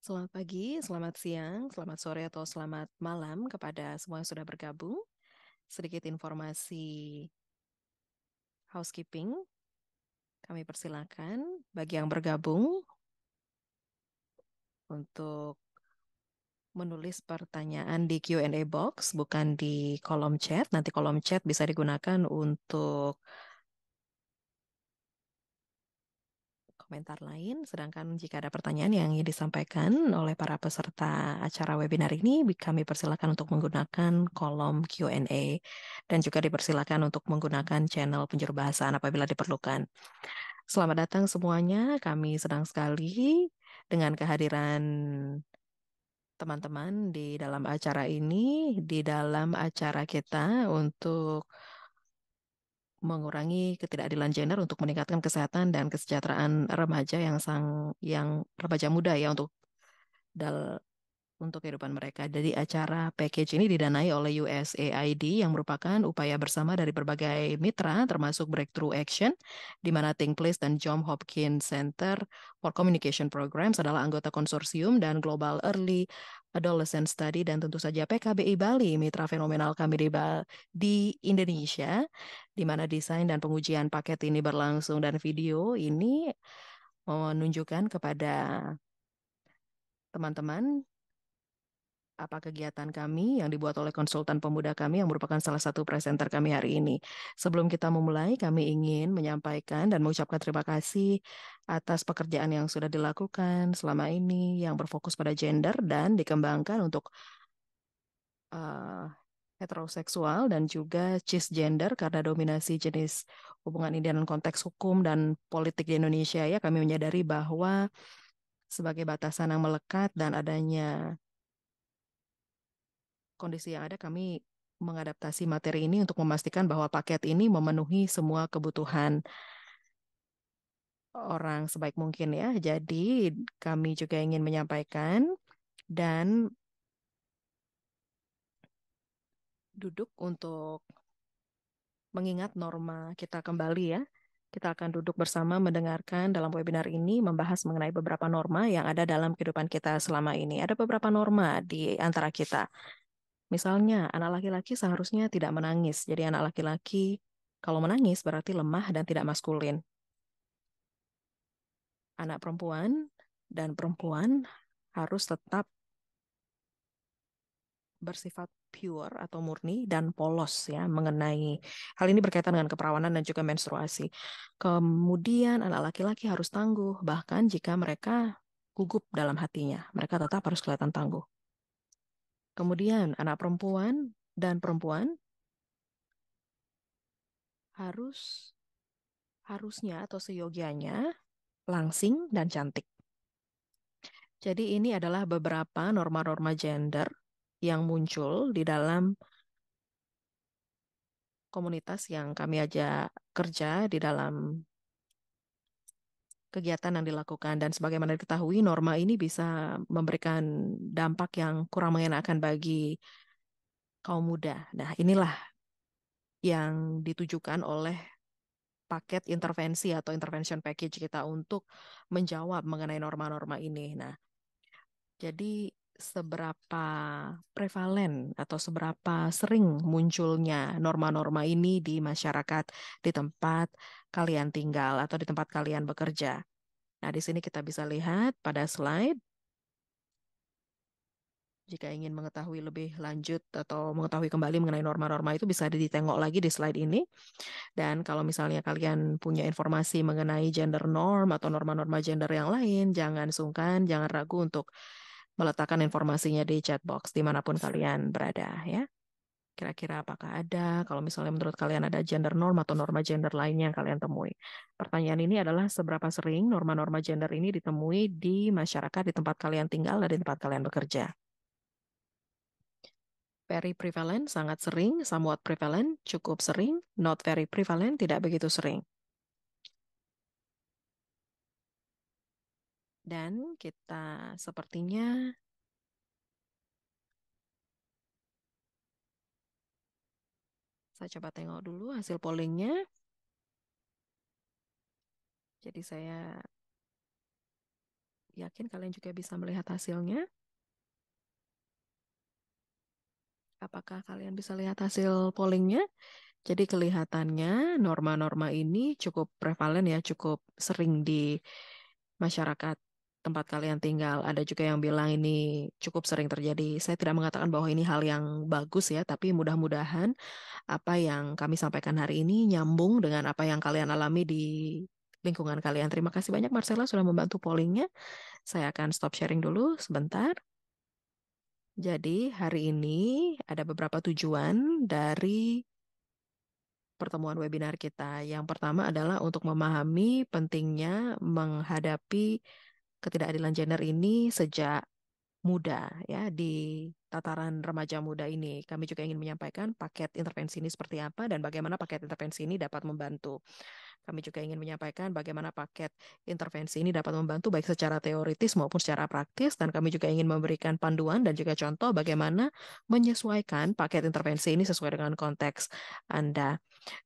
Selamat pagi, selamat siang, selamat sore, atau selamat malam kepada semua yang sudah bergabung. Sedikit informasi housekeeping, kami persilakan bagi yang bergabung untuk menulis pertanyaan di Q&A box, bukan di kolom chat. Nanti kolom chat bisa digunakan untuk komentar lain, sedangkan jika ada pertanyaan yang ingin disampaikan oleh para peserta acara webinar ini, kami persilakan untuk menggunakan kolom Q&A dan juga dipersilakan untuk menggunakan channel penjuru bahasaan apabila diperlukan. Selamat datang semuanya, kami senang sekali dengan kehadiran teman-teman di dalam acara ini, di dalam acara kita untuk mengurangi ketidakadilan gender untuk meningkatkan kesehatan dan kesejahteraan remaja yang remaja muda ya untuk kehidupan mereka. Jadi acara package ini didanai oleh USAID yang merupakan upaya bersama dari berbagai mitra termasuk Breakthrough Action di mana Think Place dan Johns Hopkins Center for Communication Programs adalah anggota konsorsium dan Global Early Adolescent Study dan tentu saja PKBI Bali, mitra fenomenal kami di Indonesia, di mana desain dan pengujian paket ini berlangsung dan video ini menunjukkan kepada teman-teman apa kegiatan kami yang dibuat oleh konsultan pemuda kami yang merupakan salah satu presenter kami hari ini. Sebelum kita memulai, kami ingin menyampaikan dan mengucapkan terima kasih atas pekerjaan yang sudah dilakukan selama ini yang berfokus pada gender dan dikembangkan untuk eh, heteroseksual dan juga cisgender karena dominasi jenis hubungan ini dalam konteks hukum dan politik di Indonesia ya kami menyadari bahwa sebagai batasan yang melekat dan adanya kondisi yang ada, kami mengadaptasi materi ini untuk memastikan bahwa paket ini memenuhi semua kebutuhan orang sebaik mungkin ya. Jadi kami juga ingin menyampaikan dan duduk untuk mengingat norma kita kembali ya. Kita akan duduk bersama mendengarkan dalam webinar ini membahas mengenai beberapa norma yang ada dalam kehidupan kita selama ini. Ada beberapa norma di antara kita. Misalnya, anak laki-laki seharusnya tidak menangis. Jadi anak laki-laki kalau menangis berarti lemah dan tidak maskulin. Anak perempuan dan perempuan harus tetap bersifat pure atau murni dan polos ya mengenai hal ini berkaitan dengan keperawanan dan juga menstruasi. Kemudian anak laki-laki harus tangguh bahkan jika mereka gugup dalam hatinya, mereka tetap harus kelihatan tangguh. Kemudian anak perempuan dan perempuan harus harusnya atau seyogianya langsing dan cantik. Jadi ini adalah beberapa norma-norma gender yang muncul di dalam komunitas yang kami ajak kerja di dalam kegiatan yang dilakukan. Dan sebagaimana diketahui, norma ini bisa memberikan dampak yang kurang mengenakan bagi kaum muda. Nah, inilah yang ditujukan oleh paket intervensi atau intervention package kita untuk menjawab mengenai norma-norma ini. Nah, jadi seberapa prevalen atau seberapa sering munculnya norma-norma ini di masyarakat di tempat kalian tinggal atau di tempat kalian bekerja. Nah, di sini kita bisa lihat pada slide. Jika ingin mengetahui lebih lanjut atau mengetahui kembali mengenai norma-norma itu bisa ditengok lagi di slide ini. Dan kalau misalnya kalian punya informasi mengenai gender norm atau norma-norma gender yang lain, jangan sungkan, jangan ragu untuk meletakkan informasinya di chat box dimanapun kalian berada ya. Kira-kira apakah ada, kalau misalnya menurut kalian ada gender norm atau norma gender lainnya yang kalian temui. Pertanyaan ini adalah seberapa sering norma-norma gender ini ditemui di masyarakat di tempat kalian tinggal dan di tempat kalian bekerja. Very prevalent, sangat sering, somewhat prevalent, cukup sering, not very prevalent, tidak begitu sering. Dan kita sepertinya, saya coba tengok dulu hasil pollingnya. Jadi saya Yakin kalian juga bisa melihat hasilnya? Apakah kalian bisa lihat hasil pollingnya? Jadi kelihatannya norma-norma ini cukup prevalen ya, cukup sering di masyarakat tempat kalian tinggal. Ada juga yang bilang ini cukup sering terjadi. Saya tidak mengatakan bahwa ini hal yang bagus ya, tapi mudah-mudahan apa yang kami sampaikan hari ini nyambung dengan apa yang kalian alami di lingkungan kalian. Terima kasih banyak Marcella sudah membantu pollingnya. Saya akan stop sharing dulu sebentar. Jadi hari ini ada beberapa tujuan dari pertemuan webinar kita. Yang pertama adalah untuk memahami pentingnya menghadapi ketidakadilan gender ini sejak muda ya di tataran remaja muda ini. Kami juga ingin menyampaikan paket intervensi ini seperti apa dan bagaimana paket intervensi ini dapat membantu. Kami juga ingin menyampaikan bagaimana paket intervensi ini dapat membantu baik secara teoritis maupun secara praktis dan kami juga ingin memberikan panduan dan juga contoh bagaimana menyesuaikan paket intervensi ini sesuai dengan konteks Anda.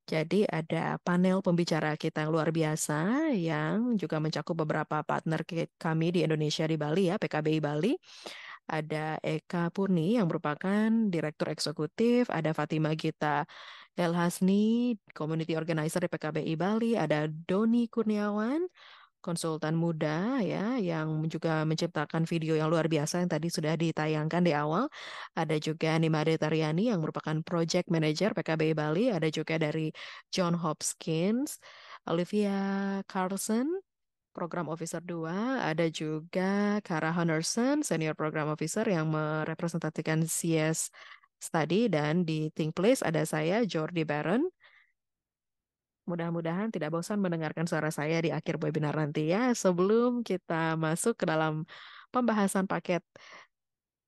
Jadi ada panel pembicara kita yang luar biasa yang juga mencakup beberapa partner kami di Indonesia di Bali ya, PKBI Bali. Ada Eka Purni yang merupakan Direktur Eksekutif, ada Fatima Gita El Hasni, Community Organizer di PKBI Bali, ada Doni Kurniawan, konsultan muda ya yang juga menciptakan video yang luar biasa yang tadi sudah ditayangkan di awal. Ada juga Nimade Taryani yang merupakan Project Manager PKBI Bali, ada juga dari John Hopkins, Olivia Carlson, Program Officer 2, ada juga Kara Honerson, Senior Program Officer yang merepresentasikan CS Study, dan di Think Place ada saya, Jordi Baron. Mudah-mudahan tidak bosan mendengarkan suara saya di akhir webinar nanti ya. Sebelum kita masuk ke dalam pembahasan paket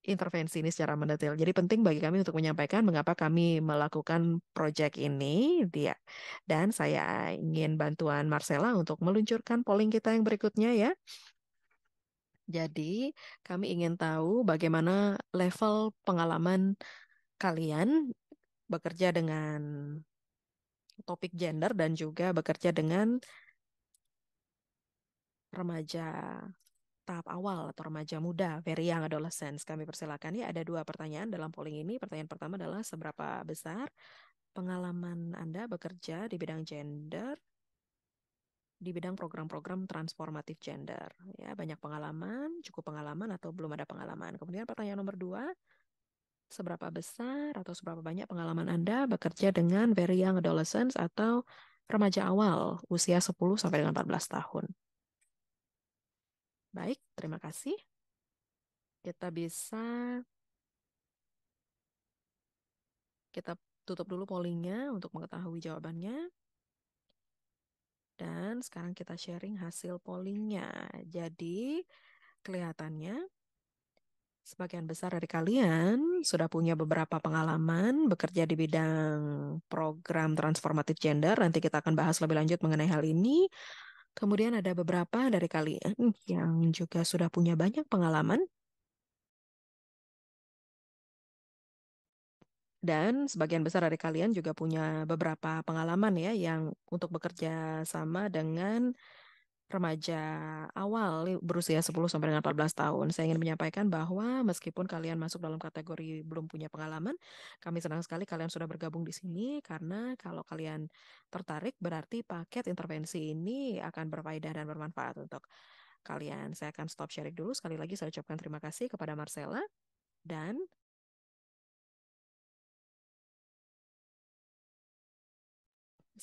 intervensi ini secara mendetail. Jadi penting bagi kami untuk menyampaikan mengapa kami melakukan proyek ini dia. Dan saya ingin bantuan Marcella untuk meluncurkan polling kita yang berikutnya ya. Jadi kami ingin tahu bagaimana level pengalaman kalian bekerja dengan topik gender dan juga bekerja dengan remaja tahap awal atau remaja muda, very young adolescents. Kami persilakan ya, ada dua pertanyaan dalam polling ini. Pertanyaan pertama adalah seberapa besar pengalaman Anda bekerja di bidang gender, di bidang program-program transformatif gender. Ya, banyak pengalaman, cukup pengalaman atau belum ada pengalaman. Kemudian pertanyaan nomor dua, seberapa besar atau seberapa banyak pengalaman Anda bekerja dengan very young adolescents atau remaja awal usia 10 sampai dengan 14 tahun. Baik, terima kasih. Kita bisa Kita tutup dulu pollingnya untuk mengetahui jawabannya. Dan sekarang kita sharing hasil pollingnya. Jadi kelihatannya sebagian besar dari kalian sudah punya beberapa pengalaman bekerja di bidang program transformatif gender. Nanti kita akan bahas lebih lanjut mengenai hal ini. Kemudian ada beberapa dari kalian yang juga sudah punya banyak pengalaman. Dan sebagian besar dari kalian juga punya beberapa pengalaman ya yang untuk bekerja sama dengan remaja awal berusia 10 sampai dengan 14 tahun. Saya ingin menyampaikan bahwa meskipun kalian masuk dalam kategori belum punya pengalaman, kami senang sekali kalian sudah bergabung di sini karena kalau kalian tertarik berarti paket intervensi ini akan berfaedah dan bermanfaat untuk kalian. Saya akan stop sharing dulu. Sekali lagi saya ucapkan terima kasih kepada Marcella dan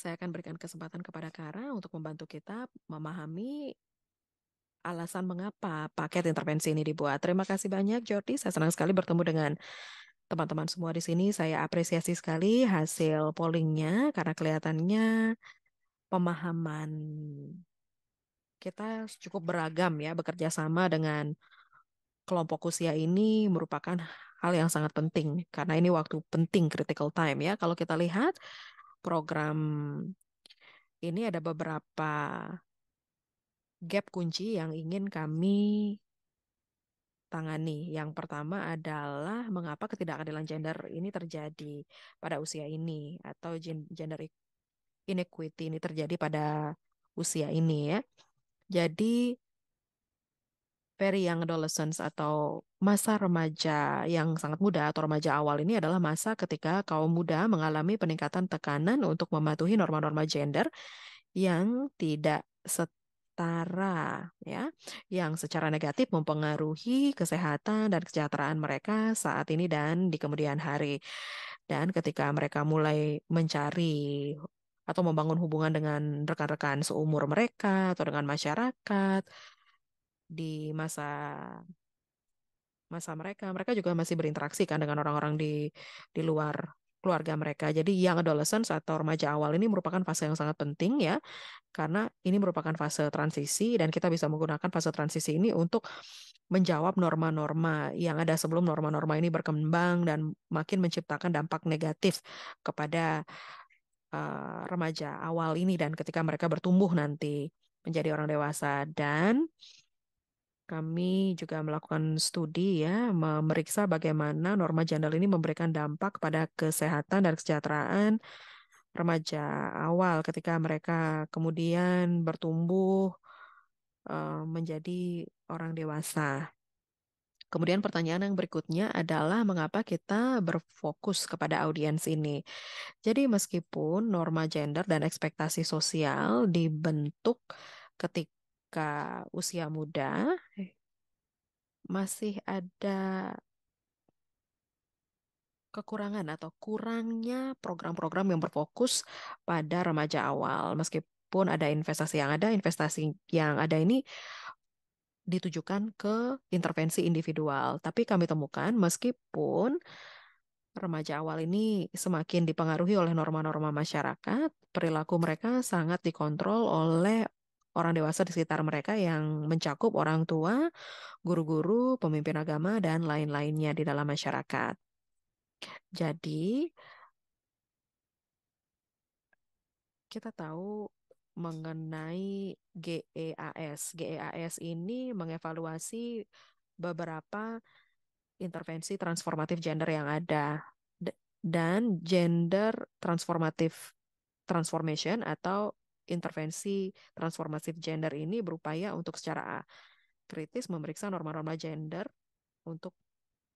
saya akan berikan kesempatan kepada Kara untuk membantu kita memahami alasan mengapa paket intervensi ini dibuat. Terima kasih banyak, Jordi. Saya senang sekali bertemu dengan teman-teman semua di sini. Saya apresiasi sekali hasil pollingnya karena kelihatannya pemahaman kita cukup beragam ya, bekerja sama dengan kelompok usia ini merupakan hal yang sangat penting karena ini waktu penting critical time ya. Kalau kita lihat program ini ada beberapa gap kunci yang ingin kami tangani. Yang pertama adalah mengapa ketidakadilan gender ini terjadi pada usia ini atau gender inequity ini terjadi pada usia ini ya. Jadi very young adolescents atau masa remaja yang sangat muda atau remaja awal ini adalah masa ketika kaum muda mengalami peningkatan tekanan untuk mematuhi norma-norma gender yang tidak setara, ya, yang secara negatif mempengaruhi kesehatan dan kesejahteraan mereka saat ini dan di kemudian hari. Dan ketika mereka mulai mencari atau membangun hubungan dengan rekan-rekan seumur mereka atau dengan masyarakat di masa masa mereka, mereka juga masih berinteraksi kan dengan orang-orang di luar keluarga mereka. Jadi young adolescents atau remaja awal ini merupakan fase yang sangat penting ya, karena ini merupakan fase transisi dan kita bisa menggunakan fase transisi ini untuk menjawab norma-norma yang ada sebelum norma-norma ini berkembang dan makin menciptakan dampak negatif kepada remaja awal ini dan ketika mereka bertumbuh nanti menjadi orang dewasa. Dan kami juga melakukan studi ya, memeriksa bagaimana norma gender ini memberikan dampak pada kesehatan dan kesejahteraan remaja awal ketika mereka kemudian bertumbuh menjadi orang dewasa. Kemudian pertanyaan yang berikutnya adalah mengapa kita berfokus kepada audiens ini. Jadi meskipun norma gender dan ekspektasi sosial dibentuk ketika usia muda, masih ada kekurangan atau kurangnya program-program yang berfokus pada remaja awal. Meskipun ada investasi yang ada ini ditujukan ke intervensi individual. Tapi kami temukan meskipun remaja awal ini semakin dipengaruhi oleh norma-norma masyarakat, perilaku mereka sangat dikontrol oleh orang dewasa di sekitar mereka yang mencakup orang tua, guru-guru, pemimpin agama, dan lain-lainnya di dalam masyarakat. Jadi, kita tahu mengenai GEAS. GEAS ini mengevaluasi beberapa intervensi transformatif gender yang ada. Dan gender transformation atau intervensi transformatif gender ini berupaya untuk secara kritis memeriksa norma-norma gender untuk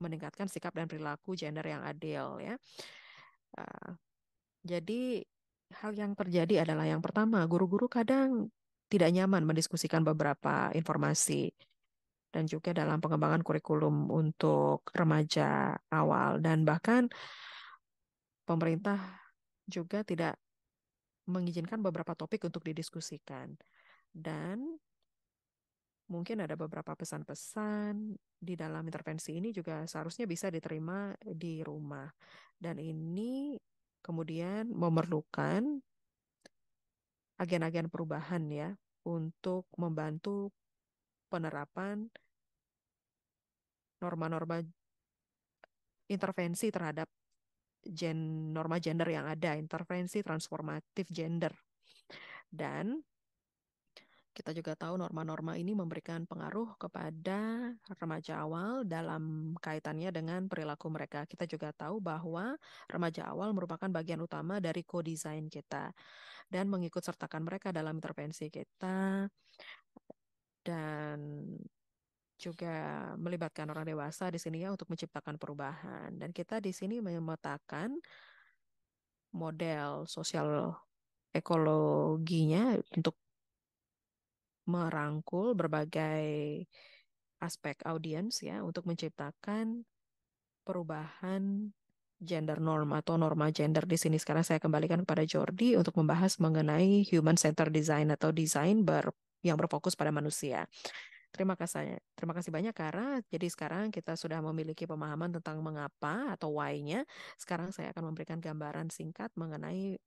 meningkatkan sikap dan perilaku gender yang adil ya. Uh, jadi hal yang terjadi adalah yang pertama, guru-guru kadang tidak nyaman mendiskusikan beberapa informasi dan juga dalam pengembangan kurikulum untuk remaja awal dan bahkan pemerintah juga tidak mengizinkan beberapa topik untuk didiskusikan. Dan mungkin ada beberapa pesan-pesan di dalam intervensi ini juga seharusnya bisa diterima di rumah. Dan ini kemudian memerlukan agen-agen perubahan ya untuk membantu penerapan norma-norma intervensi terhadap norma gender yang ada, intervensi transformatif gender. Dan kita juga tahu norma-norma ini memberikan pengaruh kepada remaja awal dalam kaitannya dengan perilaku mereka. Kita juga tahu bahwa remaja awal merupakan bagian utama dari co-design kita dan mengikut sertakan mereka dalam intervensi kita dan juga melibatkan orang dewasa di sini ya untuk menciptakan perubahan. Dan kita di sini memetakan model sosial ekologinya untuk merangkul berbagai aspek audiens ya untuk menciptakan perubahan gender norm atau norma gender di sini. Sekarang saya kembalikan kepada Jordi untuk membahas mengenai human centered design atau desain yang berfokus pada manusia. Terima kasih banyak Kara. Jadi sekarang kita sudah memiliki pemahaman tentang mengapa atau why-nya. Sekarang saya akan memberikan gambaran singkat mengenai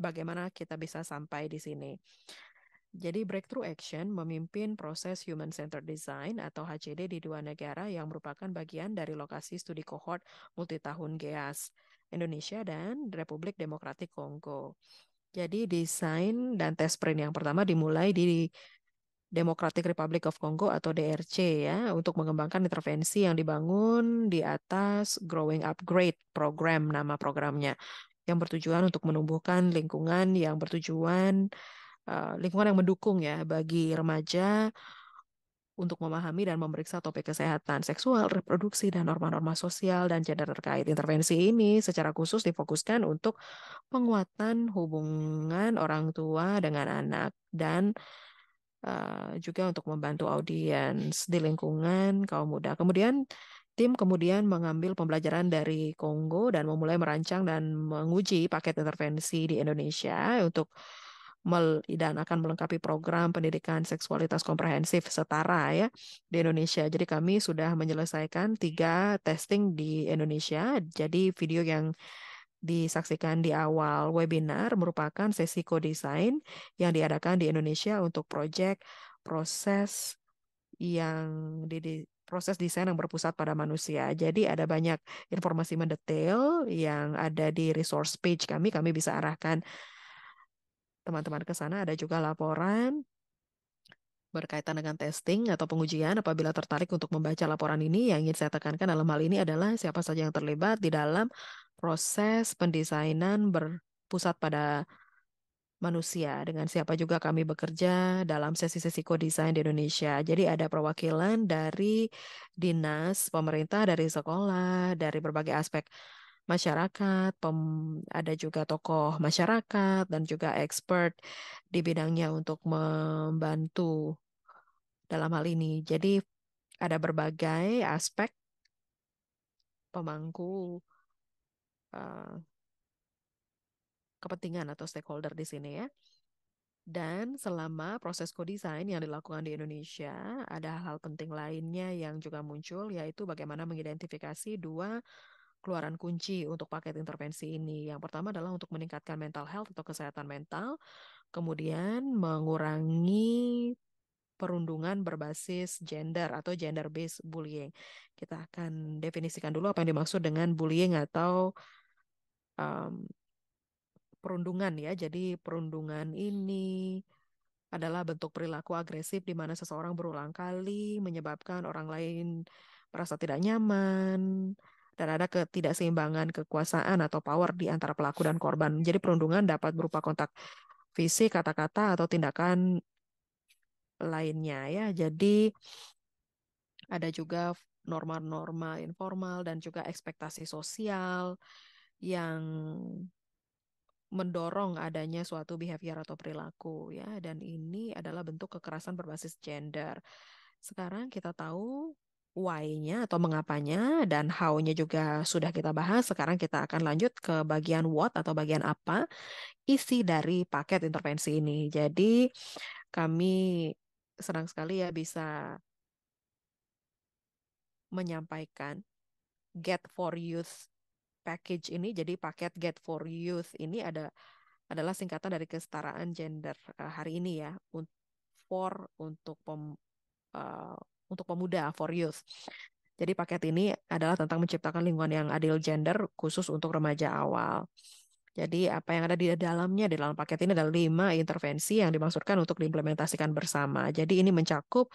bagaimana kita bisa sampai di sini. Jadi Breakthrough Action memimpin proses Human Centered Design atau HCD di dua negara yang merupakan bagian dari lokasi studi kohort multitahun GEAS, Indonesia dan Republik Demokratik Kongo. Jadi desain dan tes sprint yang pertama dimulai di Democratic Republic of Congo atau DRC ya untuk mengembangkan intervensi yang dibangun di atas Growing Upgrade Program nama programnya yang bertujuan untuk menumbuhkan lingkungan yang mendukung ya bagi remaja untuk memahami dan memeriksa topik kesehatan seksual, reproduksi, dan norma-norma sosial dan gender terkait. Intervensi ini secara khusus difokuskan untuk penguatan hubungan orang tua dengan anak dan juga untuk membantu audiens di lingkungan kaum muda. Kemudian tim kemudian mengambil pembelajaran dari Kongo dan memulai merancang dan menguji paket intervensi di Indonesia untuk dan akan melengkapi program pendidikan seksualitas komprehensif setara ya di Indonesia. Jadi kami sudah menyelesaikan 3 testing di Indonesia. Jadi video yang disaksikan di awal webinar merupakan sesi co-design yang diadakan di Indonesia untuk proyek proses yang proses desain yang berpusat pada manusia. Jadi ada banyak informasi mendetail yang ada di resource page kami. Kami bisa arahkan teman-teman ke sana. Ada juga laporan berkaitan dengan testing atau pengujian. Apabila tertarik untuk membaca laporan ini, yang ingin saya tekankan dalam hal ini adalah siapa saja yang terlibat di dalam proses pendesainan berpusat pada manusia, dengan siapa juga kami bekerja dalam sesi-sesi co-design di Indonesia. Jadi ada perwakilan dari dinas, pemerintah, dari sekolah, dari berbagai aspek masyarakat, ada juga tokoh masyarakat dan juga expert di bidangnya untuk membantu dalam hal ini. Jadi ada berbagai aspek pemangku eh, kepentingan atau stakeholder di sini ya. Dan selama proses co-design yang dilakukan di Indonesia, ada hal penting lainnya yang juga muncul, yaitu bagaimana mengidentifikasi 2 keluaran kunci untuk paket intervensi ini. Yang pertama adalah untuk meningkatkan mental health atau kesehatan mental, kemudian mengurangi perundungan berbasis gender atau gender-based bullying. Kita akan definisikan dulu apa yang dimaksud dengan bullying atau um, perundungan ya. Jadi perundungan ini adalah bentuk perilaku agresif di mana seseorang berulang kali menyebabkan orang lain merasa tidak nyaman dan ada ketidakseimbangan kekuasaan atau power di antara pelaku dan korban. Jadi perundungan dapat berupa kontak fisik, kata-kata, atau tindakan lainnya ya. Jadi ada juga norma-norma informal dan juga ekspektasi sosial yang mendorong adanya suatu behavior atau perilaku ya, dan ini adalah bentuk kekerasan berbasis gender. Sekarang kita tahu why-nya atau mengapanya, dan how-nya juga sudah kita bahas. Sekarang kita akan lanjut ke bagian what atau bagian apa isi dari paket intervensi ini. Jadi kami senang sekali ya bisa menyampaikan Get for Youth package ini. Jadi paket Get for Youth ini adalah singkatan dari kesetaraan gender hari ini ya. For eh, untuk pemuda, for youth. Jadi paket ini adalah tentang menciptakan lingkungan yang adil gender khusus untuk remaja awal. Jadi apa yang ada di dalamnya, di dalam paket ini adalah 5 intervensi yang dimaksudkan untuk diimplementasikan bersama. Jadi ini mencakup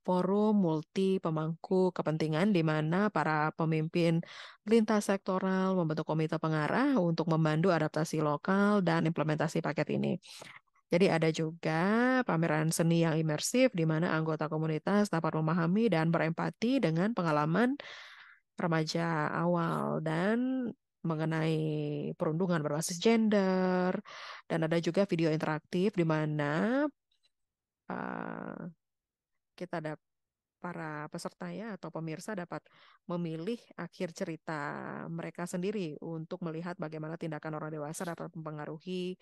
forum multi pemangku kepentingan di mana para pemimpin lintas sektoral membentuk komite pengarah untuk membantu adaptasi lokal dan implementasi paket ini. Jadi ada juga pameran seni yang imersif di mana anggota komunitas dapat memahami dan berempati dengan pengalaman remaja awal dan mengenai perundungan berbasis gender, dan ada juga video interaktif di mana uh, kita dapat para peserta ya atau pemirsa dapat memilih akhir cerita mereka sendiri untuk melihat bagaimana tindakan orang dewasa dapat mempengaruhi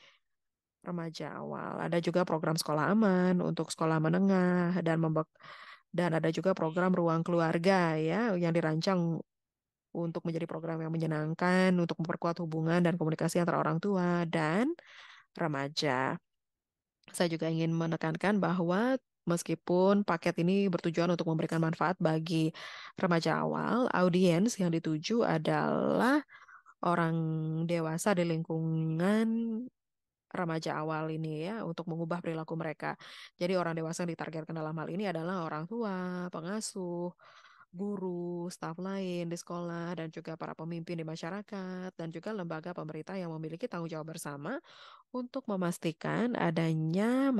remaja awal. Ada juga program sekolah aman untuk sekolah menengah dan ada juga program ruang keluarga ya yang dirancang untuk menjadi program yang menyenangkan untuk memperkuat hubungan dan komunikasi antara orang tua dan remaja. Saya juga ingin menekankan bahwa meskipun paket ini bertujuan untuk memberikan manfaat bagi remaja awal, audiens yang dituju adalah orang dewasa di lingkungan remaja awal ini ya untuk mengubah perilaku mereka. Jadi orang dewasa yang ditargetkan dalam hal ini adalah orang tua, pengasuh, guru, staf lain di sekolah, dan juga para pemimpin di masyarakat, dan juga lembaga pemerintah yang memiliki tanggung jawab bersama untuk memastikan adanya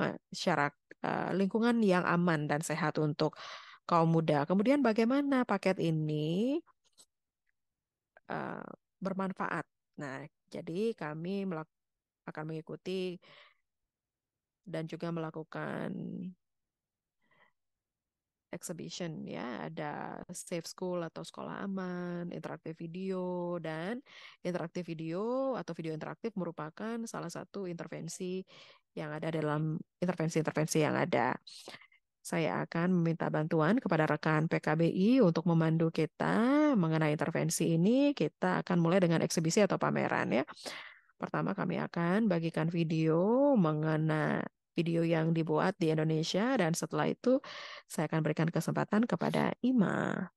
lingkungan yang aman dan sehat untuk kaum muda. Kemudian bagaimana paket ini eh, bermanfaat? Nah, jadi kami akan mengikuti dan juga melakukan exhibition ya, ada safe school atau sekolah aman, interaktif video, dan interaktif video atau video interaktif merupakan salah satu intervensi yang ada dalam intervensi-intervensi yang ada. Saya akan meminta bantuan kepada rekan PKBI untuk memandu kita mengenai intervensi ini. Kita akan mulai dengan eksibisi atau pameran ya. Pertama kami akan bagikan video mengenai video yang dibuat di Indonesia dan setelah itu saya akan berikan kesempatan kepada Ima.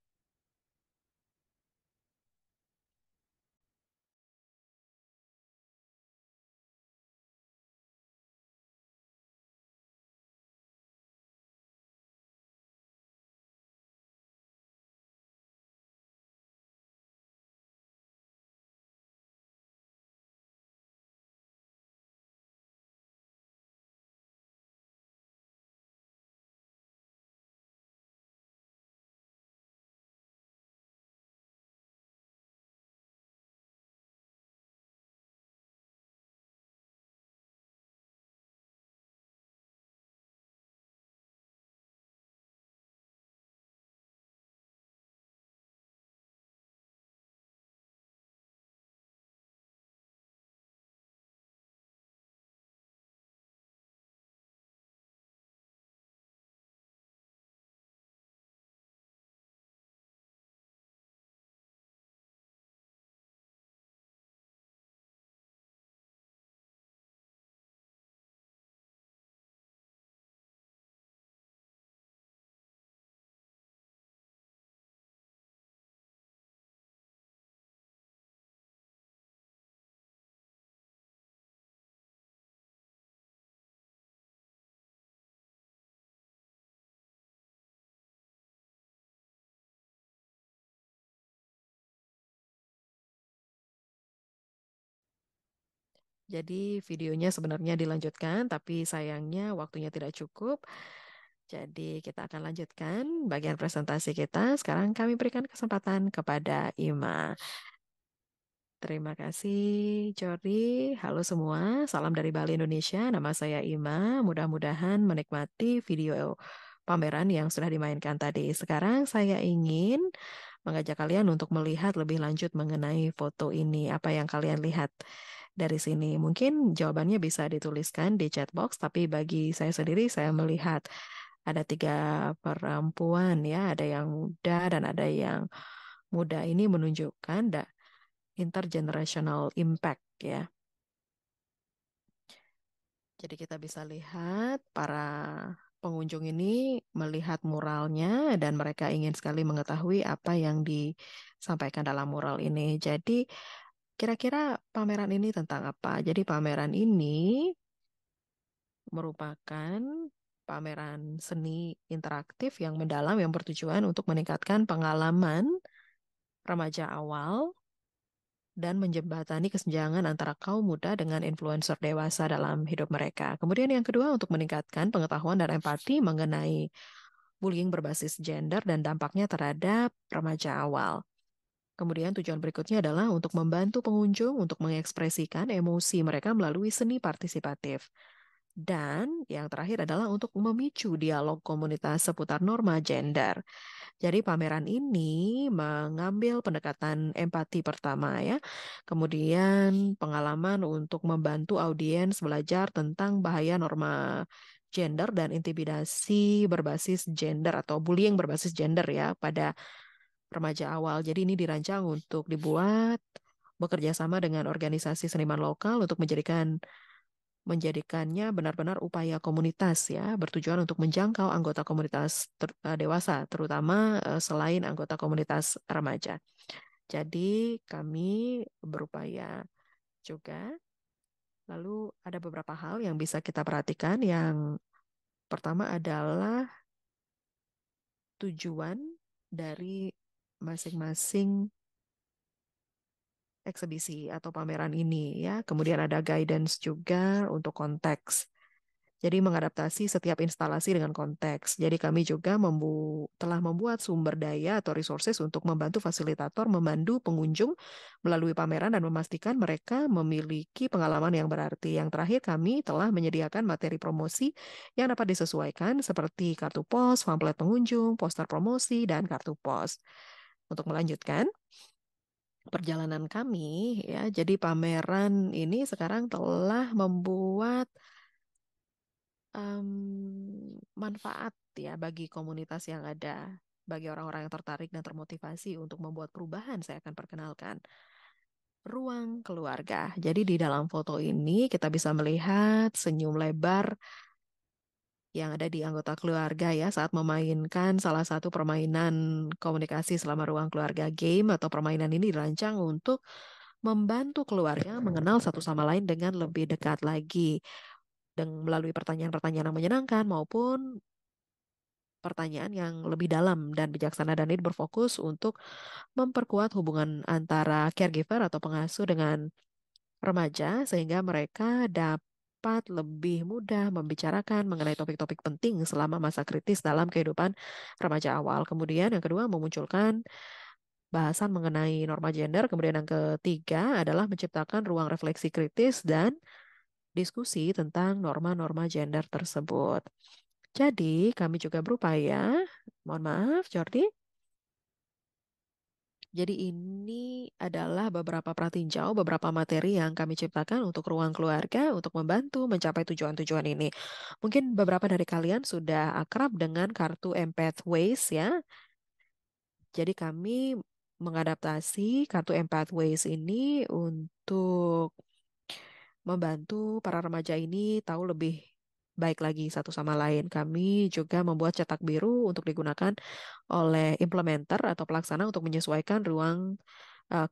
Jadi videonya sebenarnya dilanjutkan, tapi sayangnya waktunya tidak cukup. Jadi kita akan lanjutkan bagian presentasi kita. Sekarang kami berikan kesempatan kepada Ima. Terima kasih, Jody. Halo semua, salam dari Bali, Indonesia. Nama saya Ima. Mudah-mudahan menikmati video pameran yang sudah dimainkan tadi. Sekarang saya ingin mengajak kalian untuk melihat lebih lanjut mengenai foto ini. Apa yang kalian lihat dari sini? Mungkin jawabannya bisa dituliskan di chat box, tapi bagi saya sendiri, saya melihat ada tiga perempuan ya, ada yang muda dan ada yang muda. Ini menunjukkan intergenerational impact ya. Jadi kita bisa lihat para pengunjung ini melihat muralnya dan mereka ingin sekali mengetahui apa yang disampaikan dalam mural ini. Jadi kira-kira pameran ini tentang apa? Jadi pameran ini merupakan pameran seni interaktif yang mendalam yang bertujuan untuk meningkatkan pengalaman remaja awal dan menjembatani kesenjangan antara kaum muda dengan influencer dewasa dalam hidup mereka. Kemudian yang kedua untuk meningkatkan pengetahuan dan empati mengenai bullying berbasis gender dan dampaknya terhadap remaja awal. Kemudian tujuan berikutnya adalah untuk membantu pengunjung untuk mengekspresikan emosi mereka melalui seni partisipatif. Dan yang terakhir adalah untuk memicu dialog komunitas seputar norma gender. Jadi pameran ini mengambil pendekatan empati pertama ya, kemudian pengalaman untuk membantu audiens belajar tentang bahaya norma gender dan intimidasi berbasis gender atau bullying berbasis gender ya pada remaja awal. Jadi ini dirancang untuk dibuat bekerja sama dengan organisasi seniman lokal untuk menjadikannya benar-benar upaya komunitas ya, bertujuan untuk menjangkau anggota komunitas dewasa, terutama selain anggota komunitas remaja. Jadi kami berupaya juga, lalu ada beberapa hal yang bisa kita perhatikan. Yang pertama adalah tujuan dari masing-masing eksebisi atau pameran ini ya. Kemudian ada guidance juga untuk konteks. Jadi mengadaptasi setiap instalasi dengan konteks. Jadi kami juga telah membuat sumber daya atau resources untuk membantu fasilitator memandu pengunjung melalui pameran dan memastikan mereka memiliki pengalaman yang berarti. Yang terakhir kami telah menyediakan materi promosi yang dapat disesuaikan seperti kartu pos, pamflet pengunjung, poster promosi, dan kartu pos. Untuk melanjutkan perjalanan kami ya, jadi pameran ini sekarang telah membuat manfaat ya bagi komunitas yang ada, bagi orang-orang yang tertarik dan termotivasi untuk membuat perubahan. Saya akan perkenalkan ruang keluarga. Jadi di dalam foto ini kita bisa melihat senyum lebar yang ada di anggota keluarga ya saat memainkan salah satu permainan komunikasi selama ruang keluarga game atau permainan ini dirancang untuk membantu keluarga mengenal satu sama lain dengan lebih dekat lagi dengan melalui pertanyaan-pertanyaan yang menyenangkan maupun pertanyaan yang lebih dalam dan bijaksana dan ini berfokus untuk memperkuat hubungan antara caregiver atau pengasuh dengan remaja sehingga mereka dapat lebih mudah membicarakan mengenai topik-topik penting selama masa kritis dalam kehidupan remaja awal. Kemudian yang kedua memunculkan bahasan mengenai norma gender. Kemudian yang ketiga adalah menciptakan ruang refleksi kritis dan diskusi tentang norma-norma gender tersebut. Jadi, kami juga berupaya, mohon maaf, Jordi. Jadi ini adalah beberapa pratinjau, beberapa materi yang kami ciptakan untuk ruang keluarga untuk membantu mencapai tujuan-tujuan ini. Mungkin beberapa dari kalian sudah akrab dengan kartu Empathways ya. Jadi kami mengadaptasi kartu Empathways ini untuk membantu para remaja ini tahu lebih baik lagi satu sama lain. Kami juga membuat cetak biru untuk digunakan oleh implementer atau pelaksana untuk menyesuaikan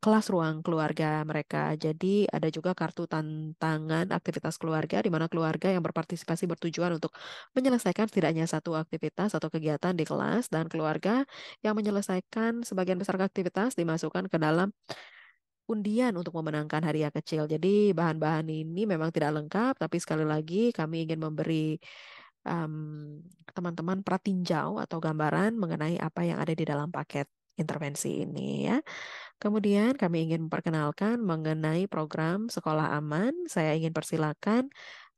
kelas ruang keluarga mereka. Jadi ada juga kartu tantangan aktivitas keluarga di mana keluarga yang berpartisipasi bertujuan untuk menyelesaikan setidaknya satu aktivitas atau kegiatan di kelas dan keluarga yang menyelesaikan sebagian besar aktivitas dimasukkan ke dalam undian untuk memenangkan hadiah kecil. Jadi bahan-bahan ini memang tidak lengkap, tapi sekali lagi kami ingin memberi em, teman-teman pratinjau atau gambaran mengenai apa yang ada di dalam paket intervensi ini ya. Kemudian kami ingin memperkenalkan mengenai program Sekolah Aman. Saya ingin persilakan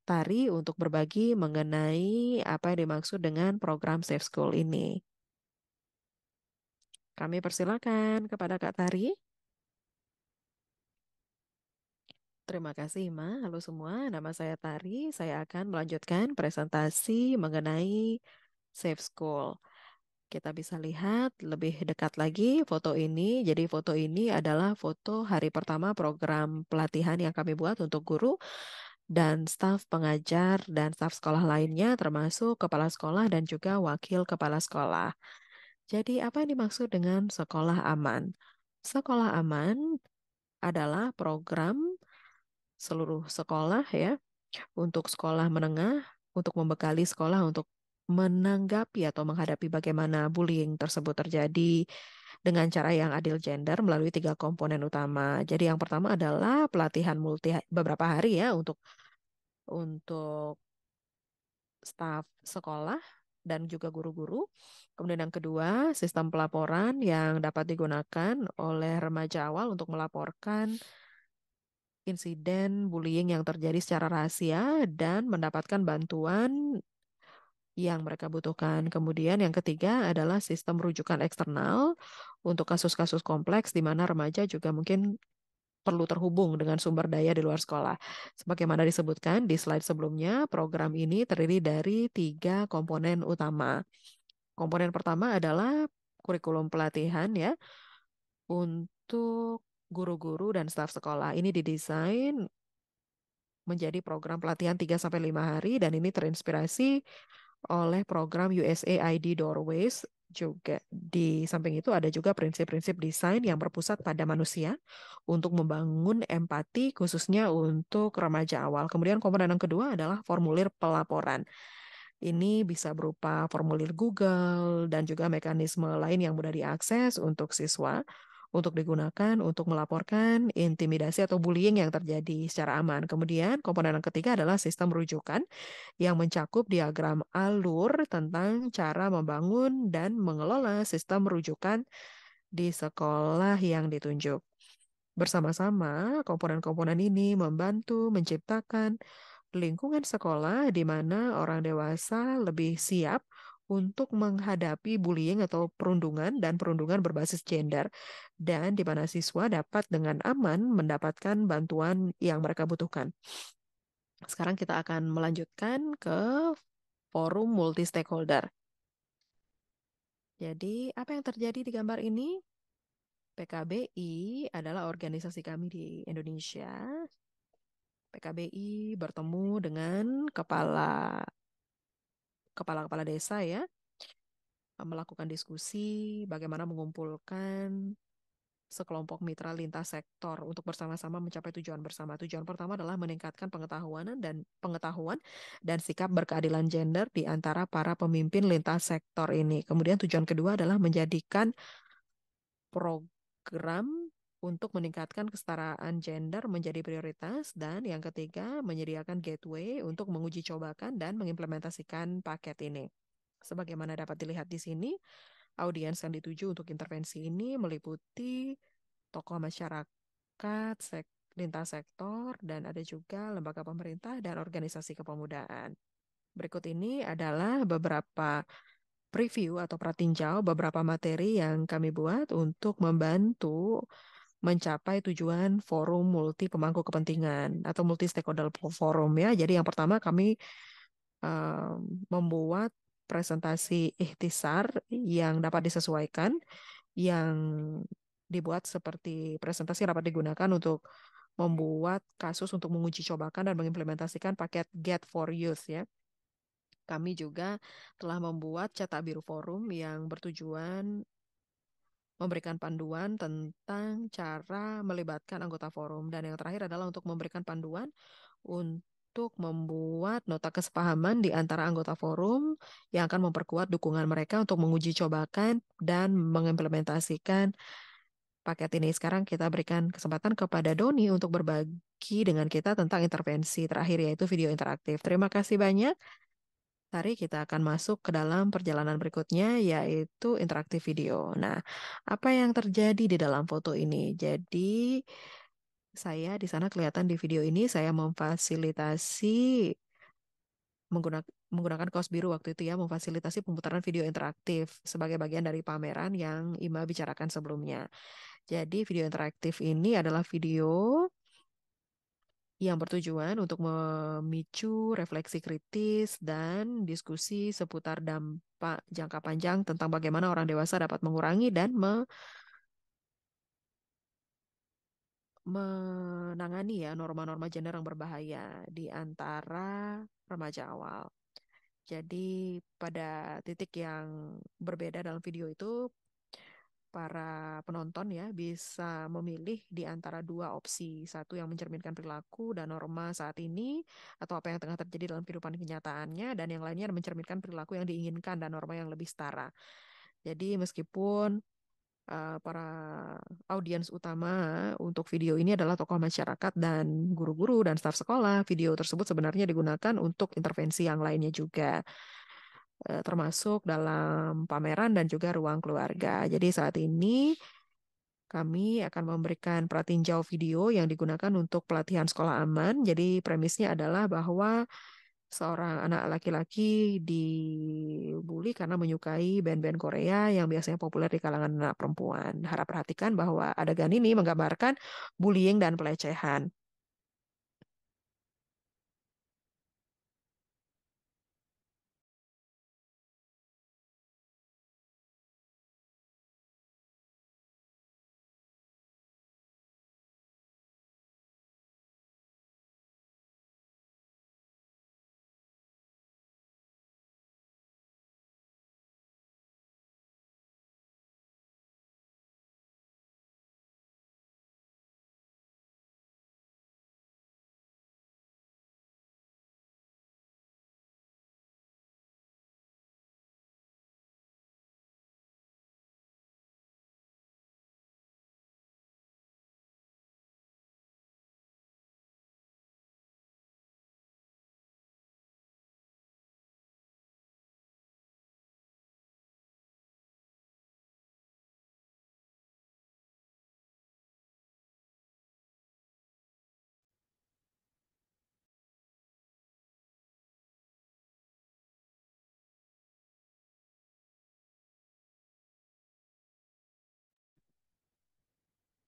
Tari untuk berbagi mengenai apa yang dimaksud dengan program Safe School ini. Kami persilakan kepada Kak Tari. Terima kasih, Ma. Halo semua, nama saya Tari. Saya akan melanjutkan presentasi mengenai Safe School. Kita bisa lihat lebih dekat lagi foto ini. Jadi foto ini adalah foto hari pertama program pelatihan yang kami buat untuk guru dan staf pengajar dan staf sekolah lainnya, termasuk kepala sekolah dan juga wakil kepala sekolah. Jadi apa yang dimaksud dengan sekolah aman? Sekolah aman adalah program seluruh sekolah ya untuk sekolah menengah untuk membekali sekolah untuk menanggapi atau menghadapi bagaimana bullying tersebut terjadi dengan cara yang adil gender melalui tiga komponen utama. Jadi yang pertama adalah pelatihan beberapa hari ya untuk staf sekolah dan juga guru-guru. Kemudian yang kedua, sistem pelaporan yang dapat digunakan oleh remaja awal untuk melaporkan insiden bullying yang terjadi secara rahasia dan mendapatkan bantuan yang mereka butuhkan. Kemudian yang ketiga adalah sistem rujukan eksternal untuk kasus-kasus kompleks di mana remaja juga mungkin perlu terhubung dengan sumber daya di luar sekolah. Sebagaimana disebutkan di slide sebelumnya, program ini terdiri dari tiga komponen utama. Komponen pertama adalah kurikulum pelatihan ya untuk guru-guru dan staf sekolah. Ini didesain menjadi program pelatihan 3 sampai 5 hari dan ini terinspirasi oleh program USAID Doorways juga. Di samping itu ada juga prinsip-prinsip desain yang berpusat pada manusia untuk membangun empati khususnya untuk remaja awal. Kemudian komponen yang kedua adalah formulir pelaporan. Ini bisa berupa formulir Google dan juga mekanisme lain yang mudah diakses untuk siswa untuk digunakan untuk melaporkan intimidasi atau bullying yang terjadi secara aman. Kemudian komponen yang ketiga adalah sistem rujukan yang mencakup diagram alur tentang cara membangun dan mengelola sistem rujukan di sekolah yang ditunjuk. Bersama-sama, komponen-komponen ini membantu menciptakan lingkungan sekolah di mana orang dewasa lebih siap untuk menghadapi bullying atau perundungan dan perundungan berbasis gender, dan di mana siswa dapat dengan aman mendapatkan bantuan yang mereka butuhkan. Sekarang kita akan melanjutkan ke forum multi stakeholder. Jadi, apa yang terjadi di gambar ini? PKBI adalah organisasi kami di Indonesia. PKBI bertemu dengan kepala-kepala desa ya, melakukan diskusi bagaimana mengumpulkan sekelompok mitra lintas sektor untuk bersama-sama mencapai tujuan bersama. Tujuan pertama adalah meningkatkan pengetahuan dan sikap berkeadilan gender di antara para pemimpin lintas sektor ini. Kemudian tujuan kedua adalah menjadikan program untuk meningkatkan kesetaraan gender menjadi prioritas, dan yang ketiga menyediakan gateway untuk menguji cobakan dan mengimplementasikan paket ini. Sebagaimana dapat dilihat di sini, audiens yang dituju untuk intervensi ini meliputi tokoh masyarakat, lintas sektor, dan ada juga lembaga pemerintah dan organisasi kepemudaan. Berikut ini adalah beberapa preview atau pratinjau beberapa materi yang kami buat untuk membantu mencapai tujuan forum multi pemangku kepentingan atau multi stakeholder forum ya. Jadi yang pertama kami membuat presentasi ikhtisar yang dapat disesuaikan, yang dibuat seperti presentasi yang dapat digunakan untuk membuat kasus untuk menguji cobakan dan mengimplementasikan paket Get for Youth ya. Kami juga telah membuat cetak biru forum yang bertujuan memberikan panduan tentang cara melibatkan anggota forum. Dan yang terakhir adalah untuk memberikan panduan untuk membuat nota kesepahaman di antara anggota forum yang akan memperkuat dukungan mereka untuk menguji cobakan dan mengimplementasikan paket ini. Sekarang kita berikan kesempatan kepada Doni untuk berbagi dengan kita tentang intervensi terakhir, yaitu video interaktif. Terima kasih banyak. Mari kita akan masuk ke dalam perjalanan berikutnya, yaitu interaktif video. Nah, apa yang terjadi di dalam foto ini? Jadi, saya di sana kelihatan di video ini, saya memfasilitasi menggunakan kaos biru waktu itu ya, memfasilitasi pemutaran video interaktif sebagai bagian dari pameran yang Ima bicarakan sebelumnya. Jadi, video interaktif ini adalah video yang bertujuan untuk memicu refleksi kritis dan diskusi seputar dampak jangka panjang tentang bagaimana orang dewasa dapat mengurangi dan menangani ya norma-norma gender yang berbahaya di antara remaja awal. Jadi pada titik yang berbeda dalam video itu, para penonton ya bisa memilih di antara dua opsi. Satu yang mencerminkan perilaku dan norma saat ini atau apa yang tengah terjadi dalam kehidupan kenyataannya, dan yang lainnya mencerminkan perilaku yang diinginkan dan norma yang lebih setara. Jadi meskipun para audiens utama untuk video ini adalah tokoh masyarakat dan guru-guru dan staf sekolah, video tersebut sebenarnya digunakan untuk intervensi yang lainnya juga, termasuk dalam pameran dan juga ruang keluarga. Jadi saat ini kami akan memberikan pratinjau video yang digunakan untuk pelatihan sekolah aman. Jadi premisnya adalah bahwa seorang anak laki-laki dibully karena menyukai band-band Korea yang biasanya populer di kalangan anak perempuan. Harap perhatikan bahwa adegan ini menggambarkan bullying dan pelecehan.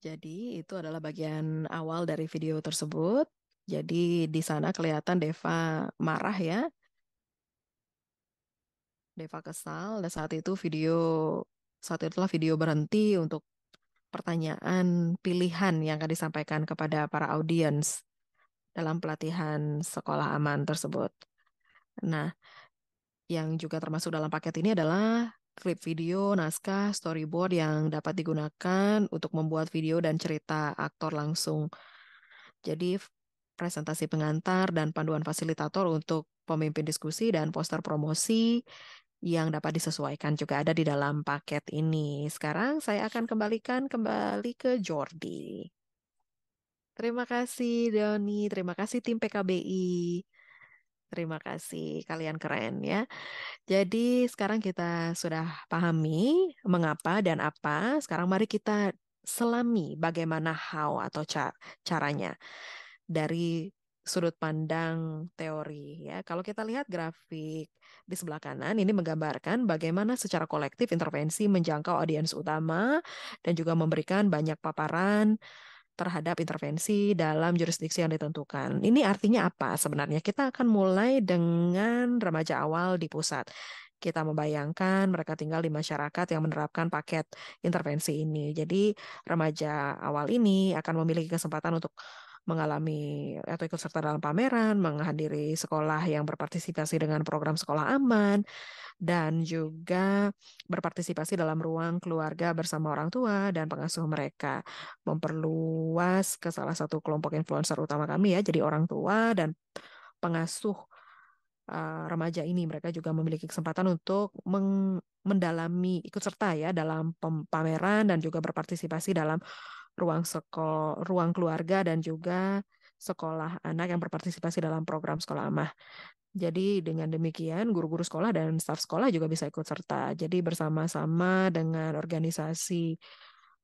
Jadi itu adalah bagian awal dari video tersebut. Jadi di sana kelihatan Deva marah ya, Deva kesal. Dan saat itulah video berhenti untuk pertanyaan pilihan yang akan disampaikan kepada para audiens dalam pelatihan sekolah aman tersebut. Nah, yang juga termasuk dalam paket ini adalah klip video, naskah, storyboard yang dapat digunakan untuk membuat video dan cerita aktor langsung. Jadi presentasi pengantar dan panduan fasilitator untuk pemimpin diskusi dan poster promosi yang dapat disesuaikan juga ada di dalam paket ini. Sekarang saya akan kembali ke Jordi. Terima kasih Doni, terima kasih tim PKBI. Terima kasih, kalian keren ya. Jadi sekarang kita sudah pahami mengapa dan apa. Sekarang mari kita selami bagaimana how atau caranya dari sudut pandang teori ya. Kalau kita lihat grafik di sebelah kanan ini menggambarkan bagaimana secara kolektif intervensi menjangkau audiens utama dan juga memberikan banyak paparan terhadap intervensi dalam jurisdiksi yang ditentukan. Ini artinya apa sebenarnya? Kita akan mulai dengan remaja awal di pusat. Kita membayangkan mereka tinggal di masyarakat yang menerapkan paket intervensi ini. Jadi remaja awal ini akan memiliki kesempatan untuk mengalami atau ikut serta dalam pameran, menghadiri sekolah yang berpartisipasi dengan program sekolah aman, dan juga berpartisipasi dalam ruang keluarga bersama orang tua dan pengasuh mereka. Memperluas ke salah satu kelompok influencer utama kami ya, jadi orang tua dan pengasuh remaja ini. Mereka juga memiliki kesempatan untuk mendalami ikut serta ya dalam pameran dan juga berpartisipasi dalam ruang keluarga dan juga sekolah anak yang berpartisipasi dalam program sekolah amah. Jadi dengan demikian guru-guru sekolah dan staf sekolah juga bisa ikut serta. Jadi bersama-sama dengan organisasi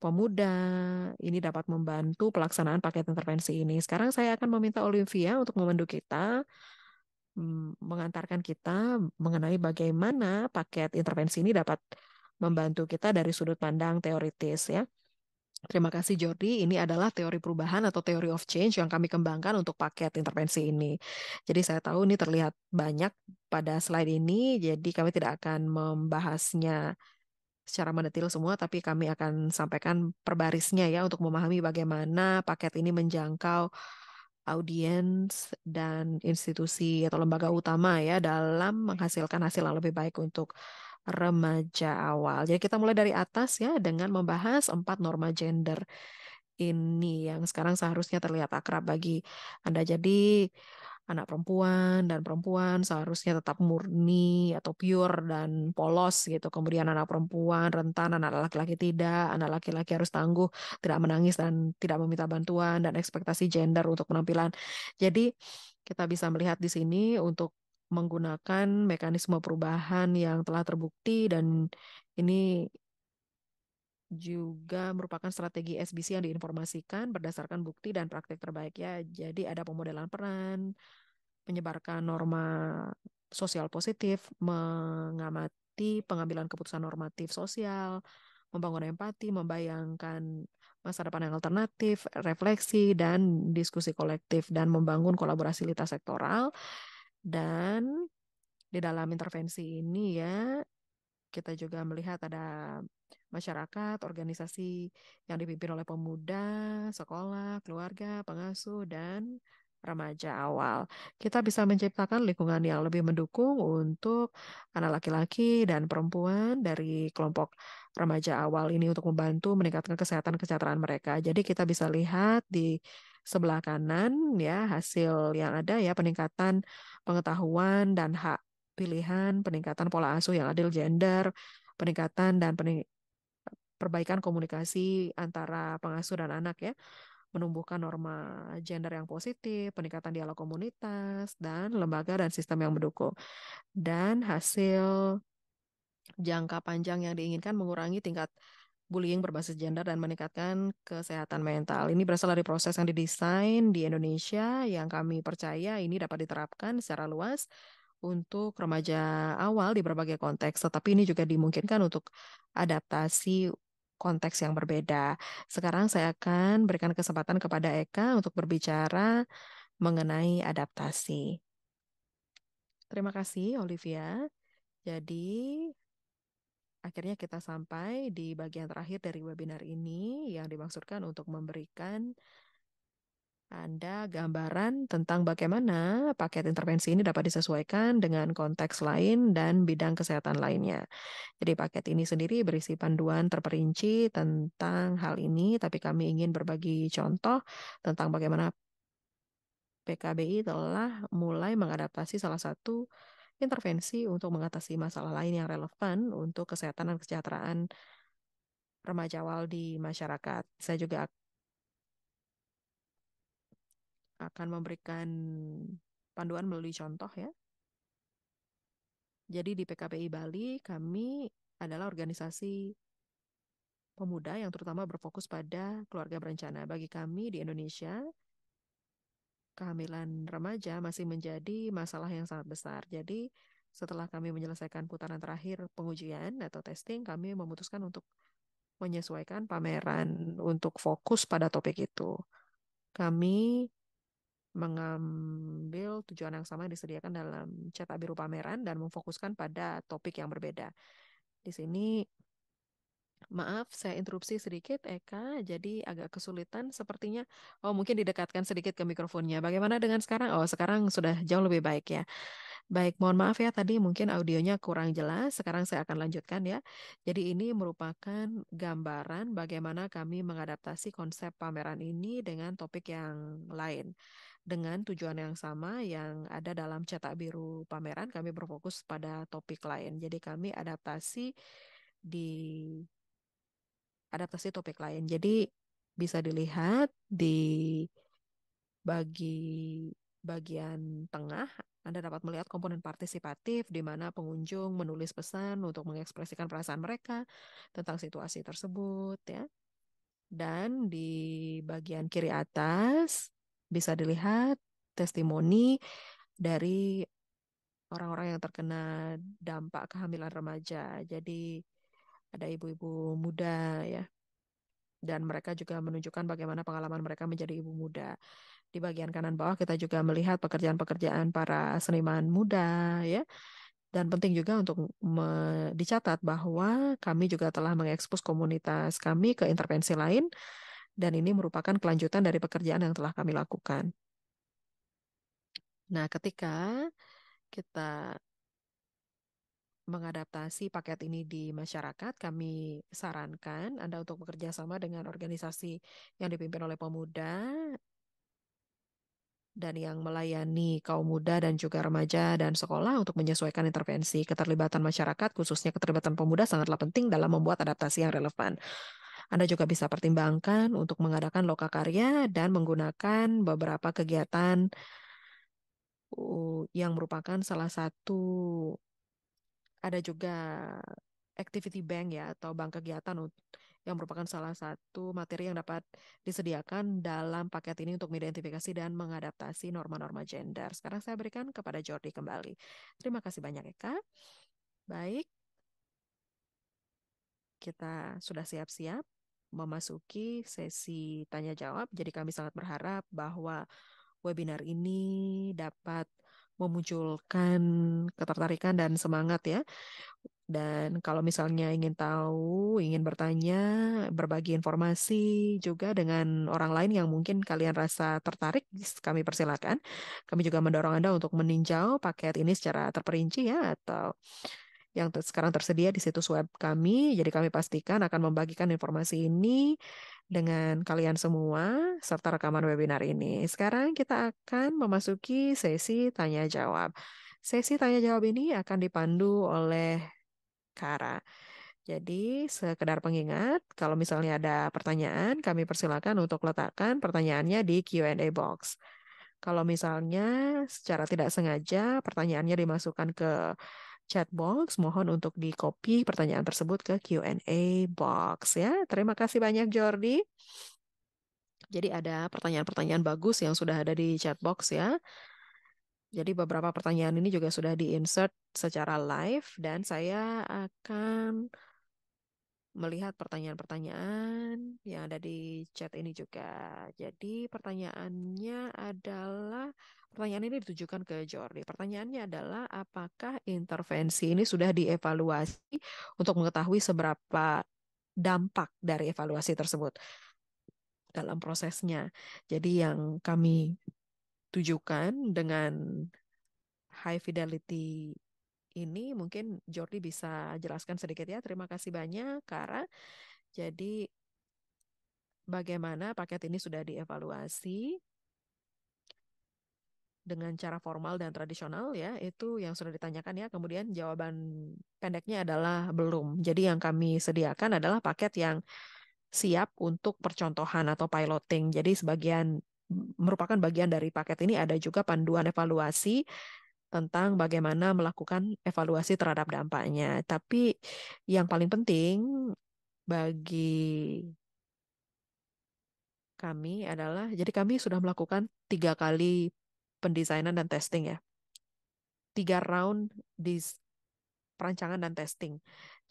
pemuda ini dapat membantu pelaksanaan paket intervensi ini. Sekarang saya akan meminta Olivia untuk memandu kita, mengantarkan kita mengenai bagaimana paket intervensi ini dapat membantu kita dari sudut pandang teoritis ya. Terima kasih Jordi. Ini adalah teori perubahan atau teori of change yang kami kembangkan untuk paket intervensi ini. Jadi saya tahu ini terlihat banyak pada slide ini, jadi kami tidak akan membahasnya secara mendetil semua, tapi kami akan sampaikan per barisnya ya untuk memahami bagaimana paket ini menjangkau audiens dan institusi atau lembaga utama ya dalam menghasilkan hasil yang lebih baik untuk remaja awal. Jadi kita mulai dari atas ya dengan membahas 4 norma gender ini yang sekarang seharusnya terlihat akrab bagi Anda. Jadi anak perempuan dan perempuan seharusnya tetap murni atau pure dan polos gitu. Kemudian anak perempuan rentan, anak laki-laki tidak, anak laki-laki harus tangguh, tidak menangis dan tidak meminta bantuan dan ekspektasi gender untuk penampilan. Jadi kita bisa melihat di sini untuk menggunakan mekanisme perubahan yang telah terbukti dan ini juga merupakan strategi SBC yang diinformasikan berdasarkan bukti dan praktik terbaik ya. Jadi ada pemodelan peran, menyebarkan norma sosial positif, mengamati pengambilan keputusan normatif sosial, membangun empati, membayangkan masa depan yang alternatif, refleksi, dan diskusi kolektif, dan membangun kolaborasi lintas sektoral. Dan di dalam intervensi ini ya, kita juga melihat ada masyarakat, organisasi yang dipimpin oleh pemuda, sekolah, keluarga, pengasuh, dan remaja awal. Kita bisa menciptakan lingkungan yang lebih mendukung untuk anak laki-laki dan perempuan dari kelompok remaja awal ini untuk membantu meningkatkan kesehatan-kesejahteraan mereka. Jadi kita bisa lihat di sebelah kanan ya hasil yang ada ya peningkatan pengetahuan dan hak pilihan, peningkatan pola asuh yang adil gender, peningkatan dan perbaikan komunikasi antara pengasuh dan anak ya, menumbuhkan norma gender yang positif, peningkatan dialog komunitas, dan lembaga dan sistem yang mendukung. Dan hasil jangka panjang yang diinginkan mengurangi tingkat bullying berbasis gender dan meningkatkan kesehatan mental. Ini berasal dari proses yang didesain di Indonesia yang kami percaya ini dapat diterapkan secara luas untuk remaja awal di berbagai konteks, tetapi ini juga dimungkinkan untuk adaptasi konteks yang berbeda. Sekarang saya akan berikan kesempatan kepada Eka untuk berbicara mengenai adaptasi. Terima kasih, Olivia. Jadi, akhirnya kita sampai di bagian terakhir dari webinar ini yang dimaksudkan untuk memberikan Anda gambaran tentang bagaimana paket intervensi ini dapat disesuaikan dengan konteks lain dan bidang kesehatan lainnya. Jadi paket ini sendiri berisi panduan terperinci tentang hal ini, tapi kami ingin berbagi contoh tentang bagaimana PKBI telah mulai mengadaptasi salah satu intervensi untuk mengatasi masalah lain yang relevan untuk kesehatan dan kesejahteraan remaja awal di masyarakat. Saya juga akan memberikan panduan melalui contoh ya. Jadi di PKPI Bali kami adalah organisasi pemuda yang terutama berfokus pada keluarga berencana. Bagi kami di Indonesia, kehamilan remaja masih menjadi masalah yang sangat besar. Jadi setelah kami menyelesaikan putaran terakhir pengujian atau testing, kami memutuskan untuk menyesuaikan pameran untuk fokus pada topik itu. Kami mengambil tujuan yang sama yang disediakan dalam cetak biru pameran dan memfokuskan pada topik yang berbeda. Di sini, maaf, saya interupsi sedikit, Eka. Jadi agak kesulitan sepertinya. Oh, mungkin didekatkan sedikit ke mikrofonnya. Bagaimana dengan sekarang? Oh, sekarang sudah jauh lebih baik ya. Baik, mohon maaf ya tadi mungkin audionya kurang jelas. Sekarang saya akan lanjutkan ya. Jadi ini merupakan gambaran bagaimana kami mengadaptasi konsep pameran ini dengan topik yang lain. Dengan tujuan yang sama yang ada dalam cetak biru pameran, kami berfokus pada topik lain. Jadi kami di adaptasi topik lain. Jadi bisa dilihat di bagian tengah, Anda dapat melihat komponen partisipatif di mana pengunjung menulis pesan untuk mengekspresikan perasaan mereka tentang situasi tersebut ya. Dan di bagian kiri atas bisa dilihat testimoni dari orang-orang yang terkena dampak kehamilan remaja. Jadi ada ibu-ibu muda ya, dan mereka juga menunjukkan bagaimana pengalaman mereka menjadi ibu muda. Di bagian kanan bawah kita juga melihat pekerjaan-pekerjaan para seniman muda ya. Dan penting juga untuk dicatat bahwa kami juga telah mengekspos komunitas kami ke intervensi lain dan ini merupakan kelanjutan dari pekerjaan yang telah kami lakukan. Nah, ketika kita mengadaptasi paket ini di masyarakat, kami sarankan Anda untuk bekerja sama dengan organisasi yang dipimpin oleh pemuda dan yang melayani kaum muda dan juga remaja dan sekolah untuk menyesuaikan intervensi. Keterlibatan masyarakat, khususnya keterlibatan pemuda, sangatlah penting dalam membuat adaptasi yang relevan. Anda juga bisa pertimbangkan untuk mengadakan lokakarya dan menggunakan beberapa kegiatan yang merupakan salah satu, ada juga activity bank ya atau bank kegiatan yang merupakan salah satu materi yang dapat disediakan dalam paket ini untuk mengidentifikasi dan mengadaptasi norma-norma gender. Sekarang saya berikan kepada Jordi kembali. Terima kasih banyak Eka. Baik, kita sudah siap-siap memasuki sesi tanya jawab. Jadi kami sangat berharap bahwa webinar ini dapat memunculkan ketertarikan dan semangat ya. Dan kalau misalnya ingin tahu, ingin bertanya, berbagi informasi juga dengan orang lain yang mungkin kalian rasa tertarik, kami persilakan. Kami juga mendorong Anda untuk meninjau paket ini secara terperinci ya, atau yang sekarang tersedia di situs web kami. Jadi kami pastikan akan membagikan informasi ini dengan kalian semua serta rekaman webinar ini. Sekarang kita akan memasuki sesi tanya jawab. Sesi tanya jawab ini akan dipandu oleh Kara. Jadi, sekedar pengingat, kalau misalnya ada pertanyaan, kami persilakan untuk letakkan pertanyaannya di Q&A box. Kalau misalnya secara tidak sengaja pertanyaannya dimasukkan ke chat box, mohon untuk di-copy pertanyaan tersebut ke Q&A box ya. Terima kasih banyak Jordi. Jadi ada pertanyaan-pertanyaan bagus yang sudah ada di chat box ya. Jadi beberapa pertanyaan ini juga sudah di-insert secara live dan saya akan melihat pertanyaan-pertanyaan yang ada di chat ini juga. Jadi pertanyaannya adalah, pertanyaan ini ditujukan ke Jordi. Pertanyaannya adalah, apakah intervensi ini sudah dievaluasi untuk mengetahui seberapa dampak dari evaluasi tersebut dalam prosesnya. Jadi yang kami tujukan dengan high fidelity ini, mungkin Jordi bisa jelaskan sedikit ya. Terima kasih banyak, Kara. Jadi bagaimana paket ini sudah dievaluasi dengan cara formal dan tradisional ya, itu yang sudah ditanyakan ya. Kemudian jawaban pendeknya adalah belum. Jadi yang kami sediakan adalah paket yang siap untuk percontohan atau piloting. Jadi sebagian merupakan bagian dari paket ini ada juga panduan evaluasi tentang bagaimana melakukan evaluasi terhadap dampaknya. Tapi yang paling penting bagi kami adalah, jadi kami sudah melakukan 3 kali pendesainan dan testing ya. 3 round di perancangan dan testing.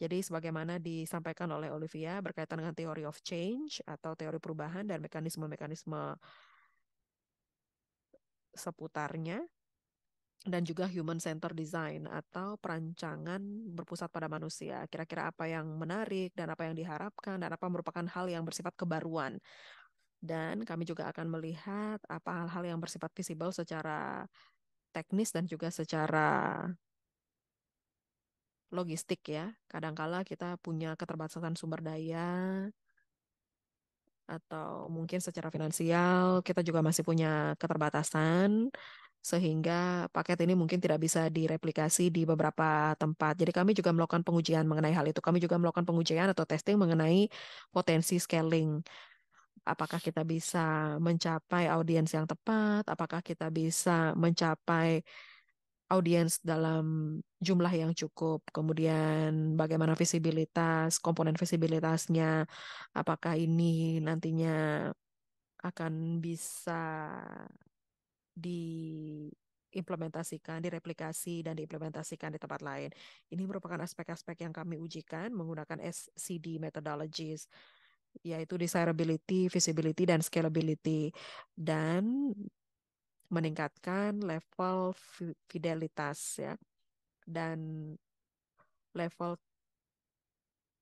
Jadi sebagaimana disampaikan oleh Olivia berkaitan dengan theory of change atau teori perubahan dan mekanisme-mekanisme seputarnya, dan juga human center design atau perancangan berpusat pada manusia. Kira-kira apa yang menarik dan apa yang diharapkan dan apa merupakan hal yang bersifat kebaruan. Dan kami juga akan melihat apa hal-hal yang bersifat visible secara teknis dan juga secara logistik ya. Kadangkala kita punya keterbatasan sumber daya atau mungkin secara finansial kita juga masih punya keterbatasan sehingga paket ini mungkin tidak bisa direplikasi di beberapa tempat. Jadi kami juga melakukan pengujian mengenai hal itu. Kami juga melakukan pengujian atau testing mengenai potensi scaling. Apakah kita bisa mencapai audiens yang tepat? Apakah kita bisa mencapai audiens dalam jumlah yang cukup, kemudian bagaimana visibilitas, komponen visibilitasnya, apakah ini nantinya akan bisa diimplementasikan, direplikasi, dan diimplementasikan di tempat lain. Ini merupakan aspek-aspek yang kami ujikan menggunakan SCD methodologies, yaitu desirability, visibility, dan scalability, dan meningkatkan level fidelitas ya, dan level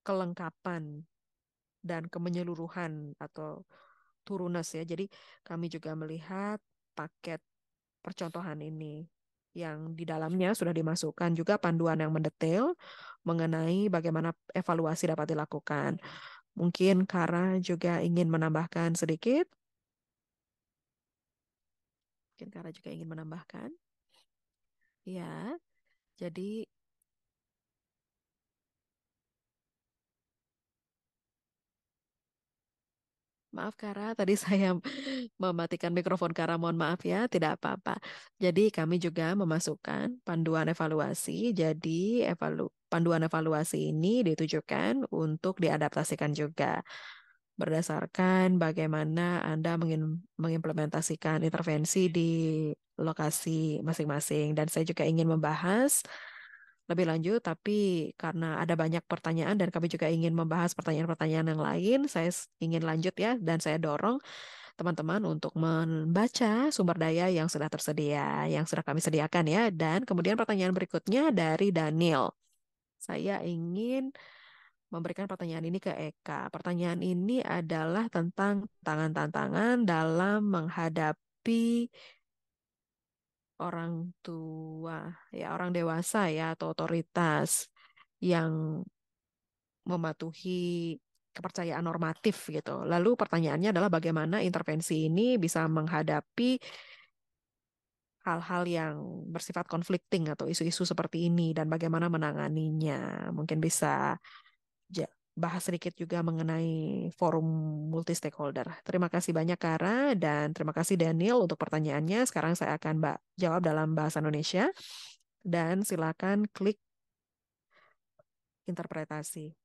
kelengkapan dan kemenyeluruhan atau turunes ya. Jadi kami juga melihat paket percontohan ini yang di dalamnya sudah dimasukkan juga panduan yang mendetail mengenai bagaimana evaluasi dapat dilakukan. Mungkin Kara juga ingin menambahkan sedikit. Mungkin Kara juga ingin menambahkan. Ya, jadi maaf Kara, tadi saya mematikan mikrofon Kara, mohon maaf ya, tidak apa-apa. Jadi kami juga memasukkan panduan evaluasi. Jadi panduan evaluasi ini ditujukan untuk diadaptasikan juga berdasarkan bagaimana Anda mengimplementasikan intervensi di lokasi masing-masing. Dan saya juga ingin membahas lebih lanjut, tapi karena ada banyak pertanyaan dan kami juga ingin membahas pertanyaan-pertanyaan yang lain, saya ingin lanjut ya, dan saya dorong teman-teman untuk membaca sumber daya yang sudah tersedia, yang sudah kami sediakan ya. Dan kemudian pertanyaan berikutnya dari Daniel. Saya ingin memberikan pertanyaan ini ke Eka. Pertanyaan ini adalah tentang tantangan-tantangan dalam menghadapi orang tua, ya orang dewasa ya atau otoritas yang mematuhi kepercayaan normatif gitu. Lalu pertanyaannya adalah bagaimana intervensi ini bisa menghadapi hal-hal yang bersifat conflicting atau isu-isu seperti ini dan bagaimana menanganinya. Mungkin bisa bahas sedikit juga mengenai forum multi stakeholder. Terima kasih banyak Kara dan terima kasih Daniel untuk pertanyaannya. Sekarang saya akan jawab dalam bahasa Indonesia dan silakan klik interpretasi.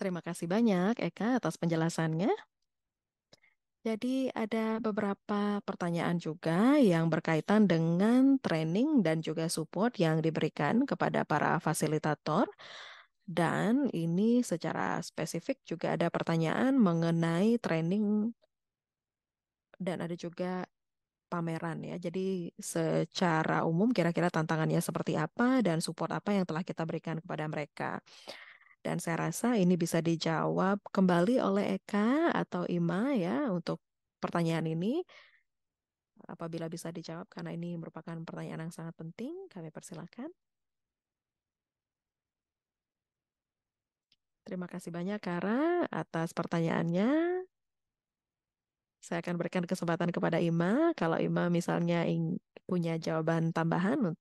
Terima kasih banyak Eka atas penjelasannya. Jadi ada beberapa pertanyaan juga yang berkaitan dengan training dan juga support yang diberikan kepada para fasilitator. Dan ini secara spesifik juga ada pertanyaan mengenai training dan ada juga pameran ya. Jadi secara umum kira-kira tantangannya seperti apa dan support apa yang telah kita berikan kepada mereka. Dan saya rasa ini bisa dijawab kembali oleh Eka atau Ima ya untuk pertanyaan ini. Apabila bisa dijawab karena ini merupakan pertanyaan yang sangat penting, kami persilakan. Terima kasih banyak Kara atas pertanyaannya. Saya akan berikan kesempatan kepada Ima. Kalau Ima misalnya punya jawaban tambahan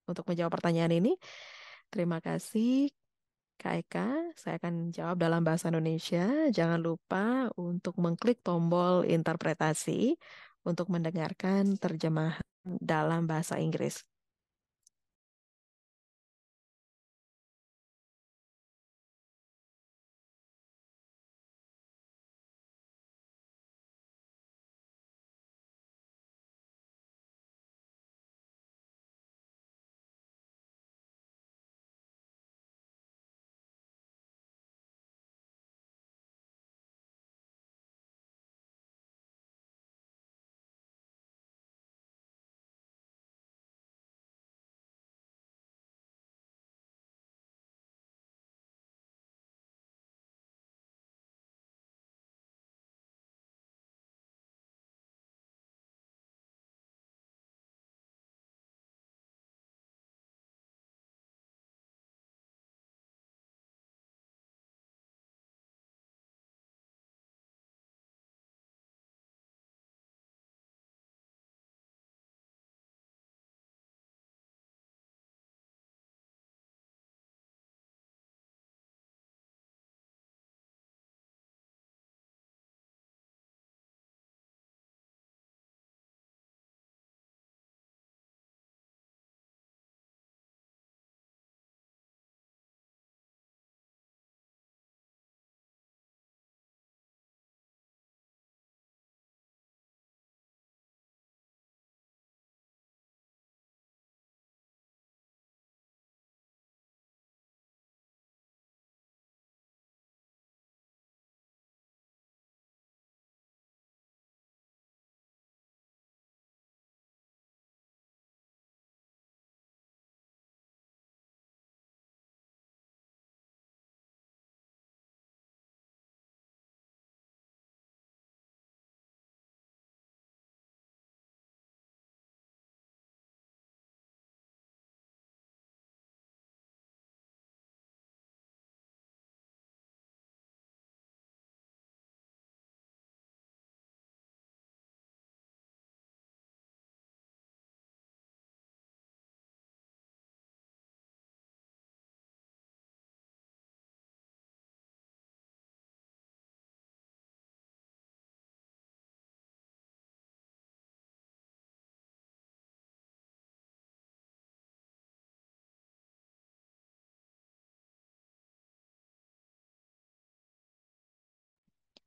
untuk menjawab pertanyaan ini. Terima kasih Kak Eka. Saya akan jawab dalam bahasa Indonesia. Jangan lupa untuk mengklik tombol interpretasi untuk mendengarkan terjemahan dalam bahasa Inggris.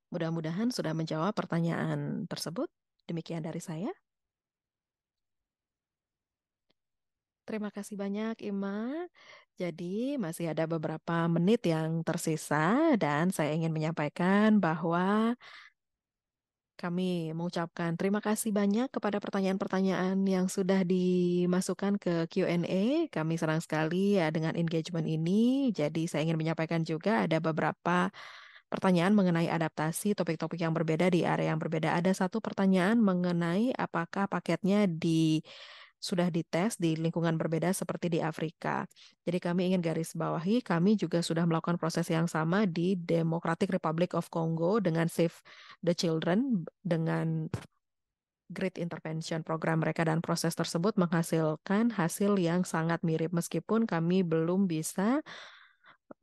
Mudah-mudahan sudah menjawab pertanyaan tersebut. Demikian dari saya. Terima kasih banyak, Ima. Jadi, masih ada beberapa menit yang tersisa, dan saya ingin menyampaikan bahwa kami mengucapkan terima kasih banyak kepada pertanyaan-pertanyaan yang sudah dimasukkan ke Q&A. Kami senang sekali ya dengan engagement ini. Jadi, saya ingin menyampaikan juga ada beberapa pertanyaan mengenai adaptasi topik-topik yang berbeda di area yang berbeda. Ada satu pertanyaan mengenai apakah paketnya sudah dites di lingkungan berbeda seperti di Afrika. Jadi kami ingin garis bawahi, kami juga sudah melakukan proses yang sama di Democratic Republic of Congo dengan Save the Children, dengan Great Intervention program mereka, dan proses tersebut menghasilkan hasil yang sangat mirip meskipun kami belum bisa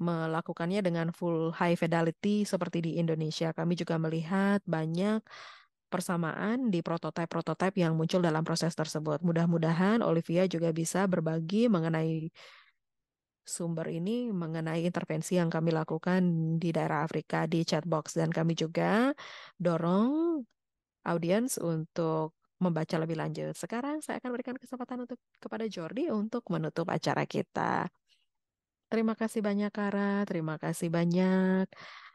melakukannya dengan full high fidelity seperti di Indonesia. Kami juga melihat banyak persamaan di prototipe-prototipe yang muncul dalam proses tersebut. Mudah-mudahan Olivia juga bisa berbagi mengenai sumber ini mengenai intervensi yang kami lakukan di daerah Afrika di chatbox, dan kami juga dorong audiens untuk membaca lebih lanjut. Sekarang saya akan berikan kesempatan untuk kepada Jordi untuk menutup acara kita. Terima kasih banyak, Kara. Terima kasih banyak,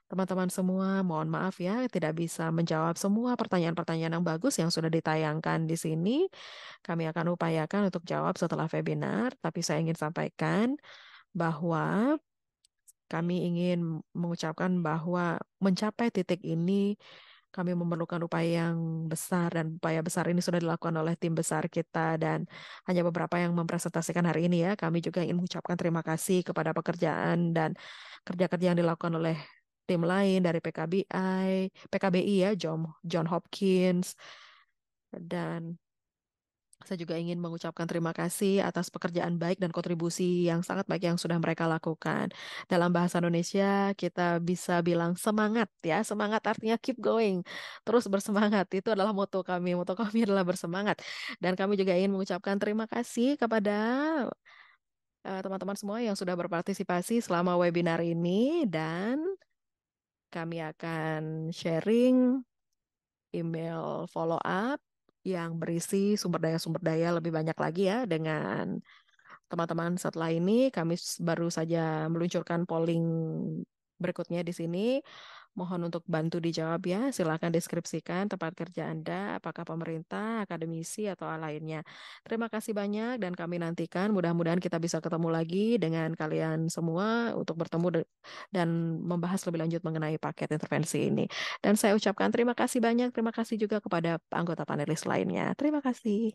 teman-teman semua. Mohon maaf ya, tidak bisa menjawab semua pertanyaan-pertanyaan yang bagus yang sudah ditayangkan di sini. Kami akan upayakan untuk jawab setelah webinar, tapi saya ingin sampaikan bahwa kami ingin mengucapkan bahwa mencapai titik ini kami memerlukan upaya yang besar, dan upaya besar ini sudah dilakukan oleh tim besar kita, dan hanya beberapa yang mempresentasikan hari ini ya. Kami juga ingin mengucapkan terima kasih kepada pekerjaan dan kerja-kerja yang dilakukan oleh tim lain dari PKBI ya, John Hopkins, dan saya juga ingin mengucapkan terima kasih atas pekerjaan baik dan kontribusi yang sangat baik yang sudah mereka lakukan. Dalam bahasa Indonesia, kita bisa bilang semangat ya. Semangat artinya keep going. Terus bersemangat. Itu adalah moto kami. Moto kami adalah bersemangat. Dan kami juga ingin mengucapkan terima kasih kepada teman-teman semua yang sudah berpartisipasi selama webinar ini. Dan kami akan sharing email follow up yang berisi sumber daya lebih banyak lagi ya dengan teman-teman. Setelah ini kami baru saja meluncurkan polling berikutnya di sini. Mohon untuk bantu dijawab ya. Silakan deskripsikan tempat kerja Anda, apakah pemerintah, akademisi, atau lainnya. Terima kasih banyak dan kami nantikan mudah-mudahan kita bisa ketemu lagi dengan kalian semua untuk bertemu dan membahas lebih lanjut mengenai paket intervensi ini. Dan saya ucapkan terima kasih banyak. Terima kasih juga kepada anggota panelis lainnya. Terima kasih.